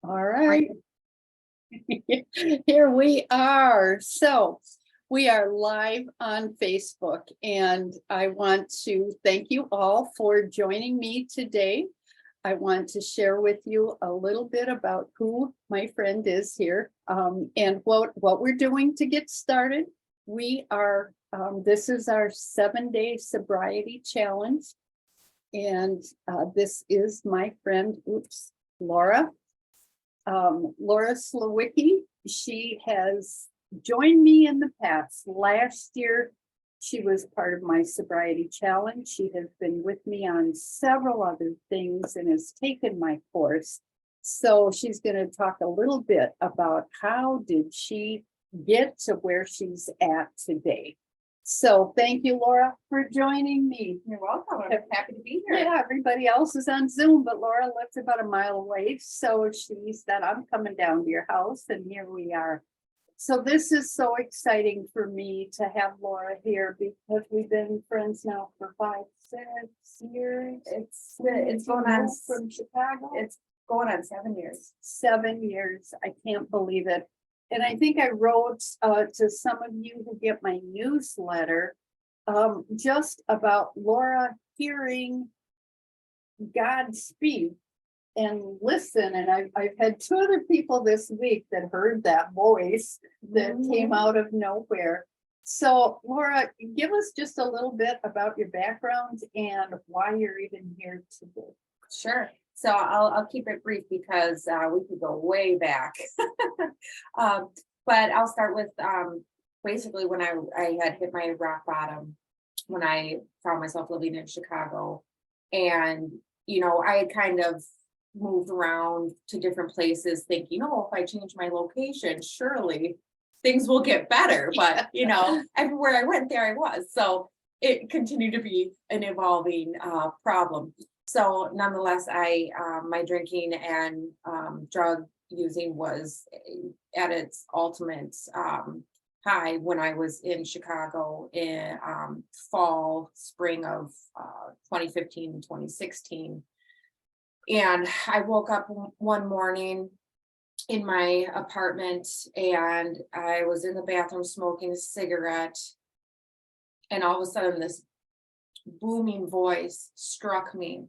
All right. Here we are. So we are live on Facebook, and I want to thank you all for joining me today. I want to share with you a little bit about who my friend is here, and what we're doing to get started. We are, this is our 7-day sobriety challenge. And this is my friend, Laura. Laura Sliwicki. She has joined me in the past. Last year, she was part of my sobriety challenge. She has been with me on several other things and has taken my course. So she's going to talk a little bit about how did she get to where she's at today. So thank you, Laura, for joining me. You're welcome. I'm happy to be here. Yeah, everybody else is on Zoom, but Laura lives about a mile away. So she said, I'm coming down to your house, and here we are. So this is so exciting for me to have Laura here because we've been friends now for 5, 6 years. It's going on from Chicago. It's going on 7 years. 7 years. I can't believe it. And I think I wrote to some of you who get my newsletter just about Laura hearing God speak and listen. And I've had 2 other people this week that heard that voice that came out of nowhere. So Laura, give us just a little bit about your background and why you're even here today. Sure. So I'll keep it brief because we could go way back. But I'll start with basically when I had hit my rock bottom, when I found myself living in Chicago. And, I had kind of moved around to different places thinking, if I change my location, surely things will get better. But, everywhere I went, there I was. So it continued to be an evolving problem. So nonetheless, my drinking and drug using was at its ultimate high when I was in Chicago in spring of 2015 and 2016. And I woke up one morning in my apartment and I was in the bathroom smoking a cigarette. And all of a sudden this booming voice struck me.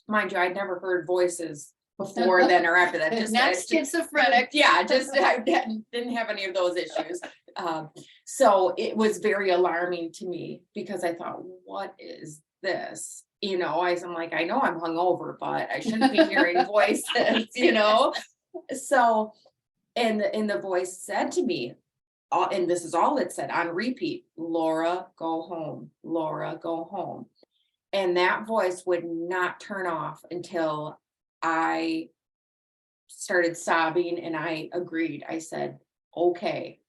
Mind you, I'd never heard voices before then or after that. Not schizophrenic. Yeah, I didn't have any of those issues. So it was very alarming to me because I thought, what is this? I'm like, I know I'm hungover, but I shouldn't be hearing voices, So, and the voice said to me, and this is all it said on repeat, Laura, go home, Laura, go home. And that voice would not turn off until I started sobbing and I agreed. I said, okay.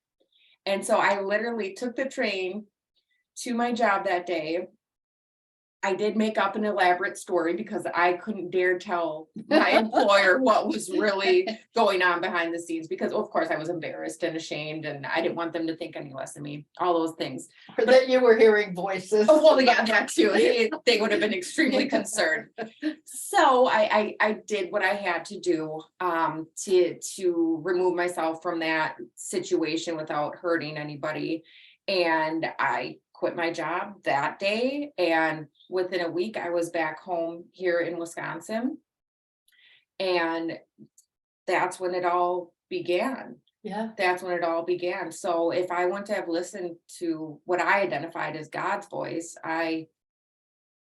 And so I literally took the train to my job that day. I did make up an elaborate story because I couldn't dare tell my employer what was really going on behind the scenes because, of course, I was embarrassed and ashamed and I didn't want them to think any less of me, all those things. Or that you were hearing voices. Oh, well, yeah, that too. They would have been extremely concerned. So I did what I had to do to remove myself from that situation without hurting anybody. And I quit my job that day. And within a week, I was back home here in Wisconsin. And that's when it all began. Yeah. That's when it all began. So if I wouldn't have listened to what I identified as God's voice, I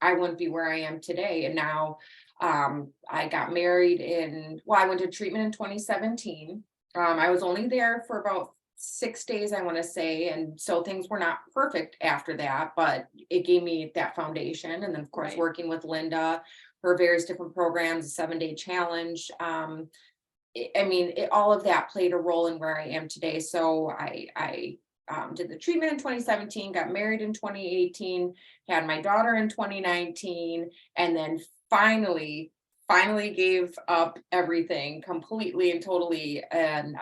wouldn't be where I am today. And now I got married I went to treatment in 2017. I was only there for about 6 days, I want to say. And so things were not perfect after that, but it gave me that foundation. And then, of course, working with Linda, her various different programs, a 7-day challenge. All of that played a role in where I am today. So I did the treatment in 2017, got married in 2018, had my daughter in 2019, and then finally gave up everything completely and totally in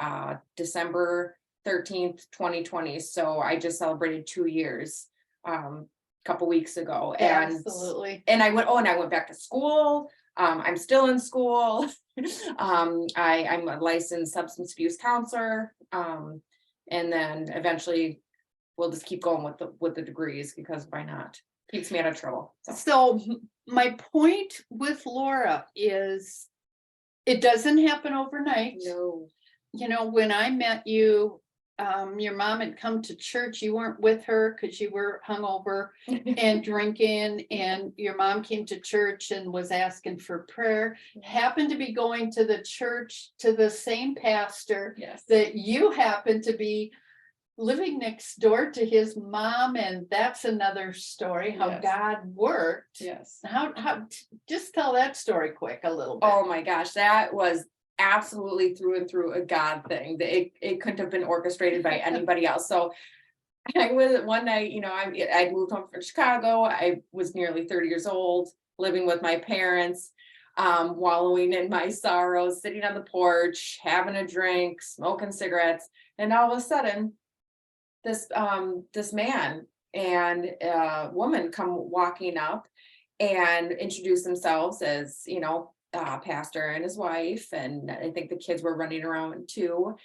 December 13th, 2020. So I just celebrated 2 years a couple weeks ago. Absolutely. And I went back to school. I'm still in school. I'm a licensed substance abuse counselor. And then eventually we'll just keep going with the degrees, because why not? Keeps me out of trouble. So my point with Laura is it doesn't happen overnight. No. You know, when I met you, your mom had come to church. You weren't with her because you were hungover and drinking, and your mom came to church and was asking for prayer. Happened to be going to the church to the same pastor Yes. that you happened to be living next door to his mom, and that's another story how Yes. God worked. Yes. How just tell that story quick a little bit. Oh my gosh, that was absolutely through and through a God thing. It couldn't have been orchestrated by anybody else. So I was one night, I moved home from Chicago. I was nearly 30 years old, living with my parents, wallowing in my sorrows, sitting on the porch, having a drink, smoking cigarettes, and all of a sudden, this man and a woman come walking up and introduce themselves as, pastor and his wife, and I think the kids were running around too.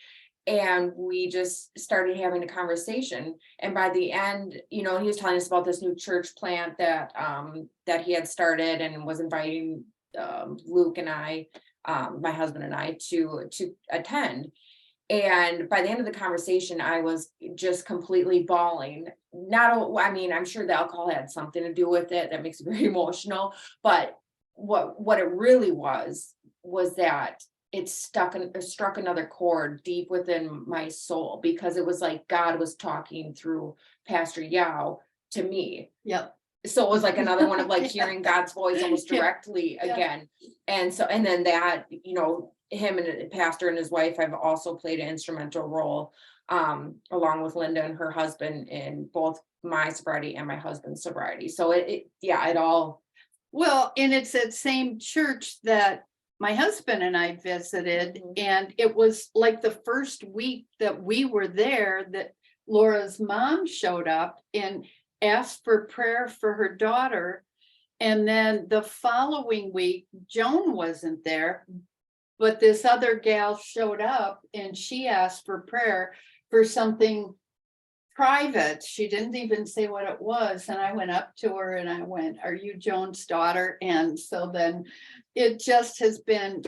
And we just started having a conversation. And by the end, he was telling us about this new church plant that he had started, and was inviting Luke and I, my husband and I, to attend. And by the end of the conversation, I was just completely bawling. I'm sure the alcohol had something to do with it. That makes it very emotional. But what it really was that it struck another chord deep within my soul, because it was like God was talking through Pastor Yao to me. Yep. So it was like another one of like Yeah. hearing God's voice almost directly Yeah. again. And then that, him and the pastor and his wife have also played an instrumental role, along with Linda and her husband, in both my sobriety and my husband's sobriety. So it all. Well, and it's that same church that my husband and I visited, Mhm. and it was like the first week that we were there that Laura's mom showed up and asked for prayer for her daughter. And then the following week, Joan wasn't there, but this other gal showed up and she asked for prayer for something private. She didn't even say what it was. And I went up to her and I went, "Are you Joan's daughter?" And so then it just has been,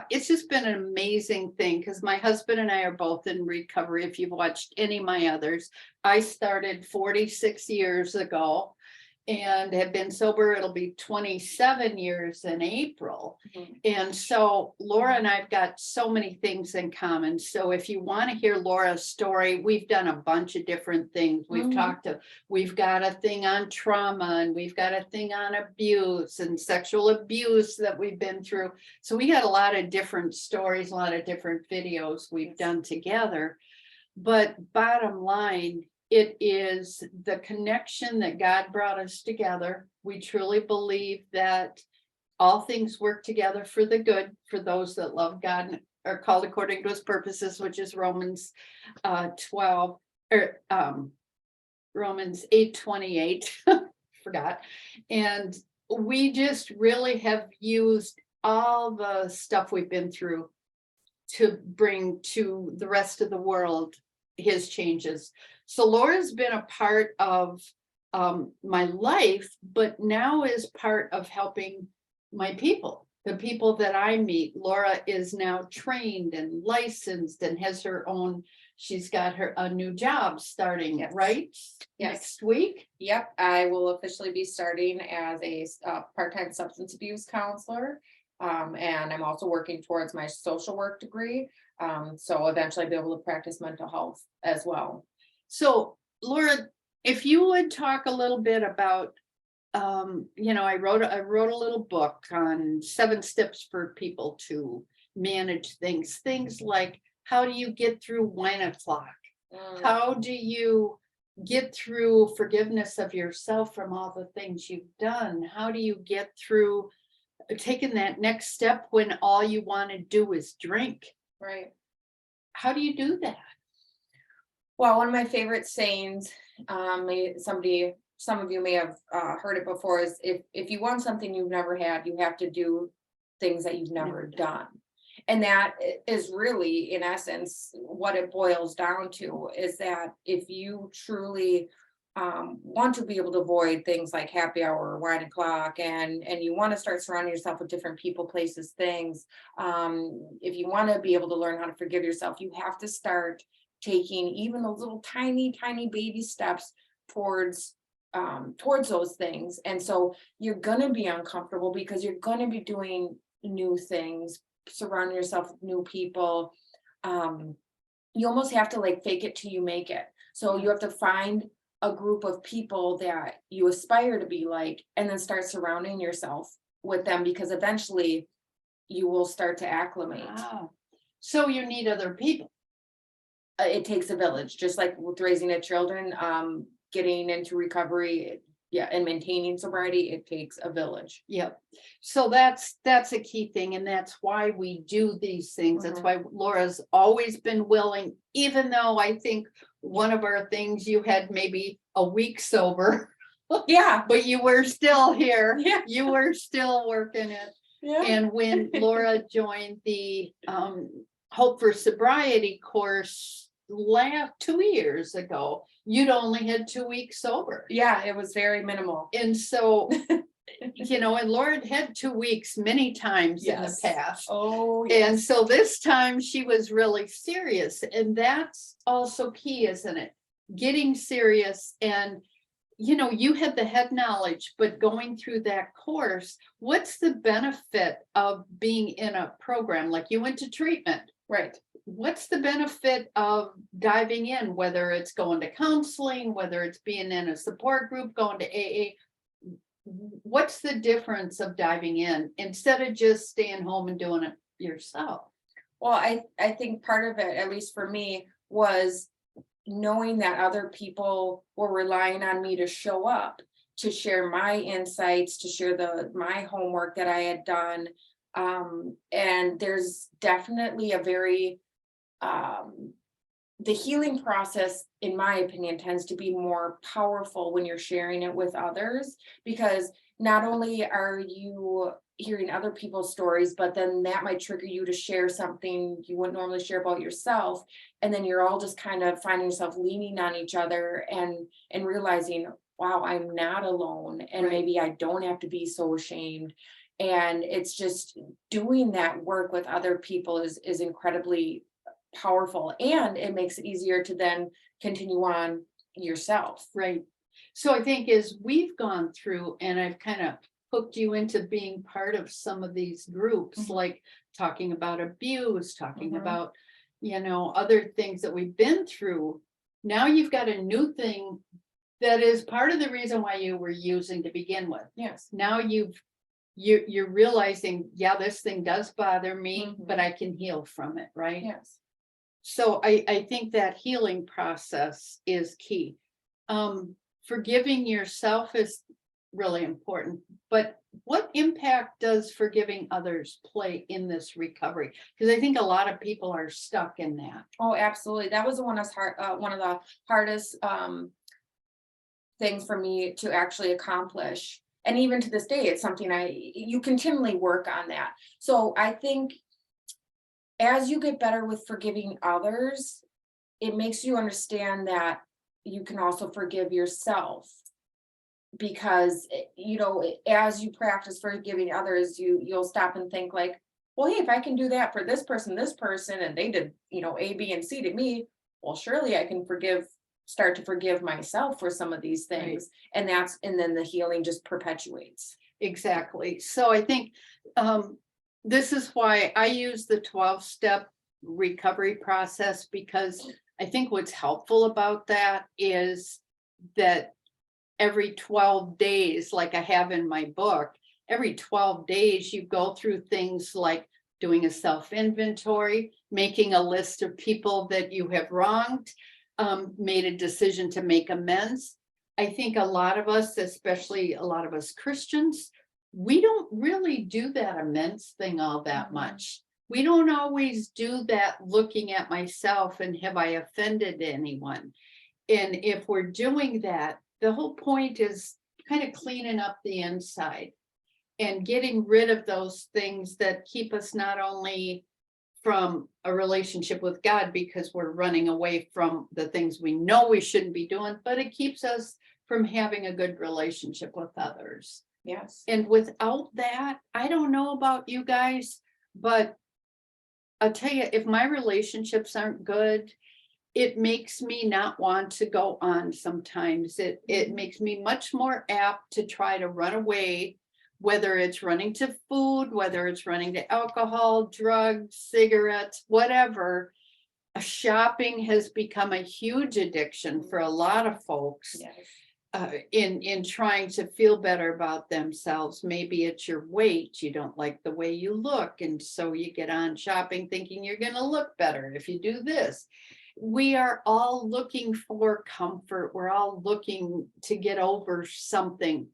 it's just been an amazing thing, because my husband and I are both in recovery. If you've watched any of my others, I started 46 years ago and have been sober. It'll be 27 years in April. Mhm. And so Laura and I've got so many things in common. So if you want to hear Laura's story, we've done a bunch of different things. We've got a thing on trauma, and we've got a thing on abuse and sexual abuse that we've been through. So we got a lot of different stories, a lot of different videos we've done together. But bottom line, it is the connection that God brought us together. We truly believe that all things work together for the good for those that love God and are called according to his purposes, which is Romans 12 or Romans 8:28. Forgot. And we just really have used all the stuff we've been through to bring to the rest of the world his changes. So Laura's been a part of my life, but now is part of helping my people, the people that I meet. Laura is now trained and licensed and has her own, she's got a new job starting, Yes. Right? Yes. Next week. Yep, I will officially be starting as a part-time substance abuse counselor. And I'm also working towards my social work degree. So eventually I'll be able to practice mental health as well. So Laura, if you would talk a little bit about, I wrote a little book on 7 steps for people to manage things like, how do you get through wine o'clock? How do you get through forgiveness of yourself from all the things you've done? How do you get through taking that next step when all you want to do is drink? Right. How do you do that? Well, one of my favorite sayings, some of you may have heard it before, is if you want something you've never had, you have to do things that you've never done. And that is really, in essence, what it boils down to, is that if you truly want to be able to avoid things like happy hour, wine o'clock, and you want to start surrounding yourself with different people, places, things, if you want to be able to learn how to forgive yourself, you have to start taking even those little tiny baby steps towards those things. And so you're going to be uncomfortable because you're going to be doing new things, surrounding yourself with new people. You almost have to like fake it till you make it. So you have to find a group of people that you aspire to be like, and then start surrounding yourself with them, because eventually you will start to acclimate. Wow. So you need other people. It takes a village, just like with raising a children, getting into recovery, yeah, and maintaining sobriety, it takes a village. Yep. So that's a key thing, and that's why we do these things. That's why Laura's always been willing, even though I think one of our things, you had maybe a week sober. Yeah. But you were still here. Yeah. You were still working it. Yeah. And when Laura joined the Hope for Sobriety course 2 years ago, you'd only had 2 weeks sober. Yeah, it was very minimal. And so, and Laura had 2 weeks many times in the past. Oh, yes. And so this time she was really serious. And that's also key, isn't it? Getting serious. And, you had the head knowledge, but going through that course, what's the benefit of being in a program? Like you went to treatment, right? What's the benefit of diving in, whether it's going to counseling, whether it's being in a support group, going to AA? What's the difference of diving in instead of just staying home and doing it yourself? Well, I think part of it, at least for me, was knowing that other people were relying on me to show up, to share my insights, to share my homework that I had done. And there's definitely a very, the healing process, in my opinion, tends to be more powerful when you're sharing it with others, because not only are you hearing other people's stories, but then that might trigger you to share something you wouldn't normally share about yourself. And then you're all just kind of finding yourself leaning on each other and realizing, wow, I'm not alone. And maybe I don't have to be so ashamed. And it's just doing that work with other people is incredibly powerful, and it makes it easier to then continue on yourself. Right. So I think as we've gone through, and I've kind of hooked you into being part of some of these groups, like talking about abuse, talking about, other things that we've been through. Now you've got a new thing that is part of the reason why you were using to begin with. Yes. Now you're realizing, yeah, this thing does bother me, but I can heal from it, right? Yes. So I think that healing process is key. Forgiving yourself is really important, but what impact does forgiving others play in this recovery? Because I think a lot of people are stuck in that. Oh, absolutely. That was one of the hardest things for me to actually accomplish. And even to this day, it's something you continually work on that. So I think as you get better with forgiving others, it makes you understand that you can also forgive yourself, because as you practice forgiving others, you'll stop and think like, well, hey, if I can do that for this person, and they did A, B, and C to me, well, surely I can start to forgive myself for some of these things. And then the healing just perpetuates. Exactly. So I think this is why I use the 12-step recovery process, because I think what's helpful about that is that every 12 days, like I have in my book, every 12 days you go through things like doing a self-inventory, making a list of people that you have wronged, made a decision to make amends. I think a lot of us, especially a lot of us Christians, we don't really do that amends thing all that much. We don't always do that looking at myself and have I offended anyone? And if we're doing that, the whole point is kind of cleaning up the inside and getting rid of those things that keep us not only from a relationship with God because we're running away from the things we know we shouldn't be doing, but it keeps us from having a good relationship with others. Yes. And without that, I don't know about you guys, but I'll tell you, if my relationships aren't good, it makes me not want to go on sometimes. It makes me much more apt to try to run away, whether it's running to food, whether it's running to alcohol, drugs, cigarettes, whatever. Shopping has become a huge addiction for a lot of folks. Yes. In trying to feel better about themselves. Maybe it's your weight, you don't like the way you look, and so you get on shopping thinking you're going to look better if you do this. We are all looking for comfort. We're all looking to get over something.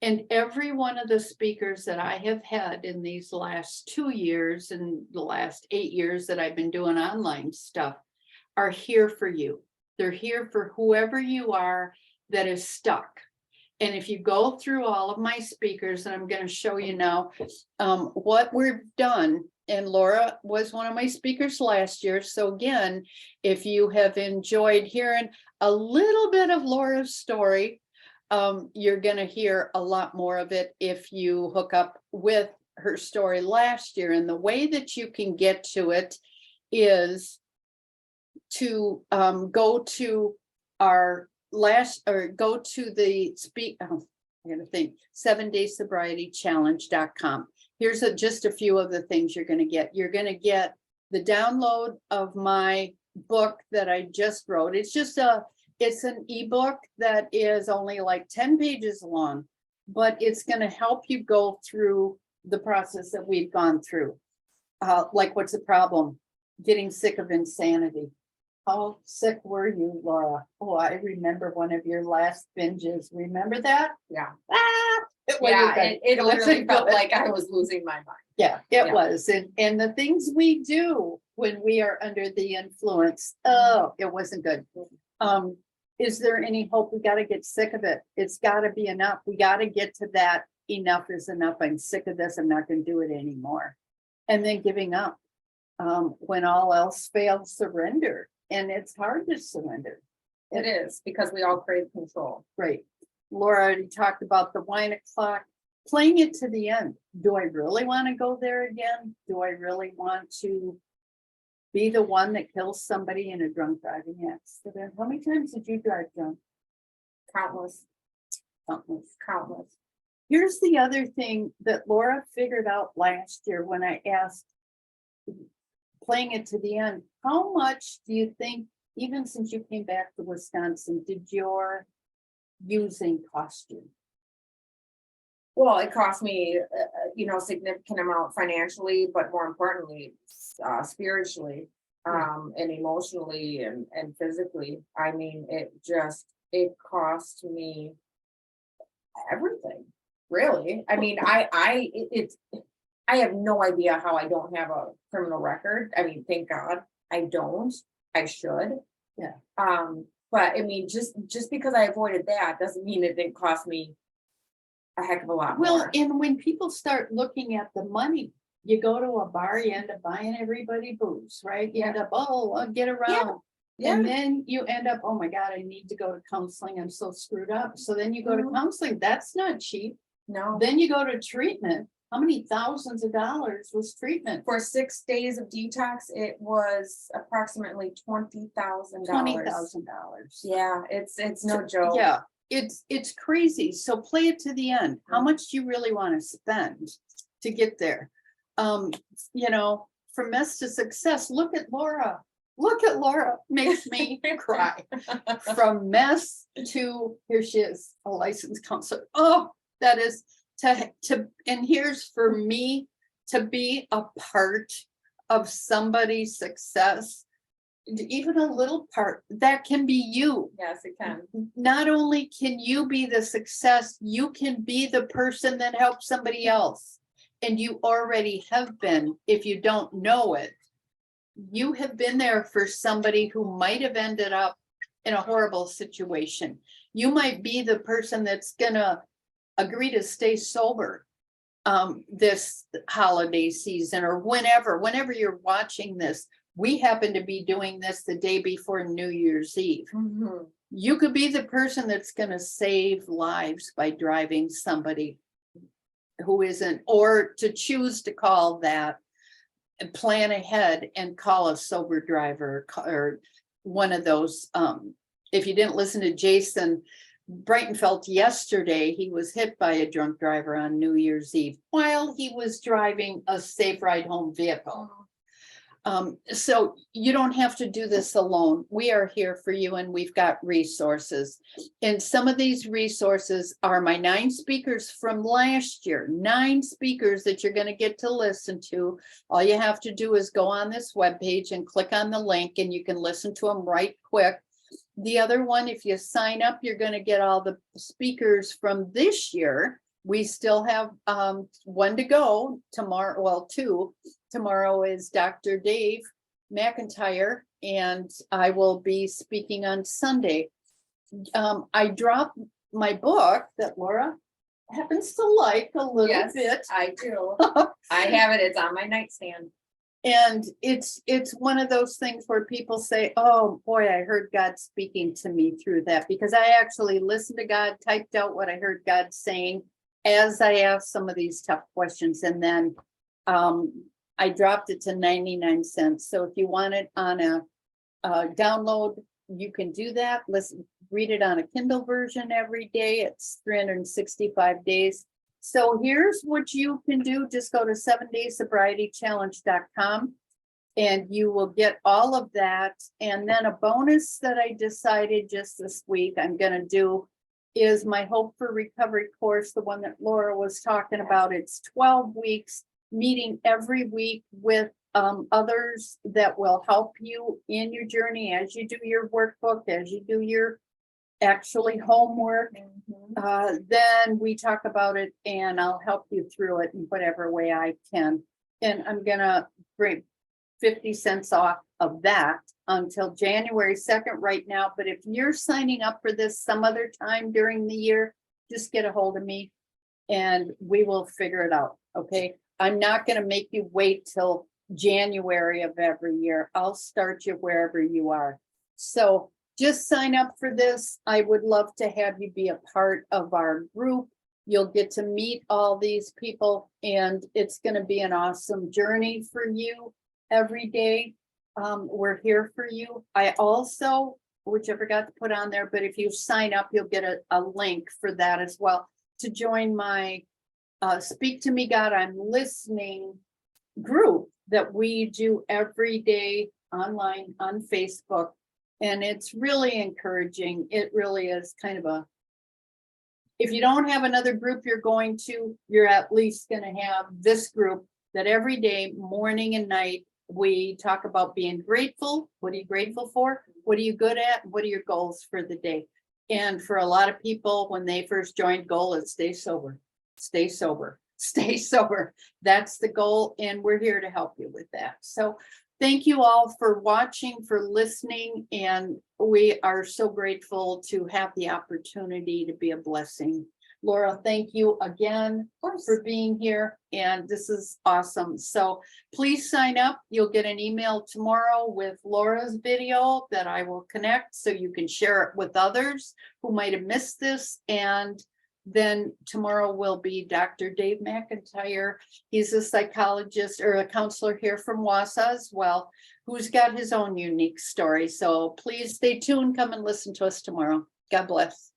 And every one of the speakers that I have had in these last 2 years and the last 8 years that I've been doing online stuff are here for you. They're here for whoever you are that is stuck. And if you go through all of my speakers, and I'm going to show you now what we've done, and Laura was one of my speakers last year. So again, if you have enjoyed hearing a little bit of Laura's story, you're going to hear a lot more of it if you hook up with her story last year. And the way that you can get to it is to go to our go to the I'm going to think 7daysobrietychallenge.com. Here's just a few of the things you're going to get. You're going to get the download of my book that I just wrote. It's an ebook that is only like 10 pages long, but it's going to help you go through the process that we've gone through. Like, what's the problem? Getting sick of insanity. How sick were you, Laura? Oh, I remember one of your last binges. Remember that? Yeah. It literally wasn't felt good. like I was losing my mind. Yeah, it was. And the things we do when we are under the influence, oh, it wasn't good. Is there any hope? We got to get sick of it. It's got to be enough. We got to get to that. Enough is enough. I'm sick of this. I'm not going to do it anymore. And then giving up. When all else fails, surrender. And it's hard to surrender. It is, because we all crave control. Right. Laura already talked about the wine o'clock, playing it to the end. Do I really want to go there again? Do I really want to be the one that kills somebody in a drunk driving accident? How many times did you drive drunk? Countless. Countless. Here's the other thing that Laura figured out last year when I asked, playing it to the end, how much do you think, even since you came back to Wisconsin, did your using cost you? Well, it cost me, significant amount financially, but more importantly, spiritually, and emotionally and physically. I mean, it cost me everything, really. I mean, I have no idea how I don't have a criminal record. I mean, thank God I don't. I should. Yeah. But I mean, just because I avoided that doesn't mean it didn't cost me a heck of a lot Well, more. and when people start looking at the money, you go to a bar, you end up buying everybody booze, right? You end up, I'll get around. Yeah. And then you end up, oh my God, I need to go to counseling. I'm so screwed up. So then you go to counseling. That's not cheap. No. Then you go to treatment. How many thousands of dollars was treatment? For 6 days of detox, it was approximately $20,000. $20,000. Yeah, it's no joke. Yeah, it's crazy. So play it to the end. How much do you really want to spend to get there? From mess to success. Look at Laura. Makes me cry. From mess to, here she is, a licensed counselor. Oh, that is and here's for me to be a part of somebody's success, even a little part that can be you. Yes, it can. Not only can you be the success, you can be the person that helps somebody else. And you already have been. If you don't know it, you have been there for somebody who might have ended up in a horrible situation. You might be the person that's gonna agree to stay sober this holiday season or whenever you're watching this. We happen to be doing this the day before New Year's Eve. Mhm. You could be the person that's going to save lives by driving somebody who isn't, or to choose to call that and plan ahead and call a sober driver or one of those. If you didn't listen to Jason Breitenfeld yesterday, he was hit by a drunk driver on New Year's Eve while he was driving a safe ride home vehicle. So you don't have to do this alone. We are here for you and we've got resources. And some of these resources are my 9 speakers from last year, 9 speakers that you're going to get to listen to. All you have to do is go on this webpage and click on the link and you can listen to them right quick. The other one, if you sign up, you're going to get all the speakers from this year. We still have 1 to go tomorrow. Well, 2. Tomorrow is Dr. Dave McIntyre, and I will be speaking on Sunday. I dropped my book that Laura happens to like a little Yes, bit. I do. I have it. It's on my nightstand. And it's one of those things where people say, oh boy, I heard God speaking to me through that, because I actually listened to God, typed out what I heard God saying as I asked some of these tough questions. And then I dropped it to 99 cents. So if you want it on a download, you can do that. Read it on a Kindle version every day. It's 365 days. So here's what you can do. Just go to 7daysobrietychallenge.com and you will get all of that. And then a bonus that I decided just this week I'm going to do is my Hope for Recovery course, the one that Laura was talking about. It's 12 weeks, meeting every week with others that will help you in your journey as you do your workbook, as you do your actually homework. Then we talk about it and I'll help you through it in whatever way I can. And I'm gonna bring 50 cents off of that until January 2nd right now. But if you're signing up for this some other time during the year, just get a hold of me and we will figure it out. Okay. I'm not going to make you wait till January of every year. I'll start you wherever you are. So just sign up for this. I would love to have you be a part of our group. You'll get to meet all these people and it's going to be an awesome journey for you every day. We're here for you. I also, which I forgot to put on there, but if you sign up, you'll get a link for that as well to join my Speak to Me God, I'm Listening group that we do every day online on Facebook. And it's really encouraging. It really is kind of a, if you don't have another group you're going to, you're at least going to have this group that every day, morning and night, we talk about being grateful. What are you grateful for? What are you good at? What are your goals for the day? And for a lot of people, when they first joined, goal is stay sober, stay sober, stay sober. That's the goal. And we're here to help you with that. So thank you all for watching, for listening. And we are so grateful to have the opportunity to be a blessing. Laura, thank you again for being here. And this is awesome. So please sign up. You'll get an email tomorrow with Laura's video that I will connect so you can share it with others who might have missed this. And then tomorrow will be Dr. Dave McIntyre. He's a psychologist or a counselor here from Wausau as well, who's got his own unique story. So please stay tuned. Come and listen to us tomorrow. God bless.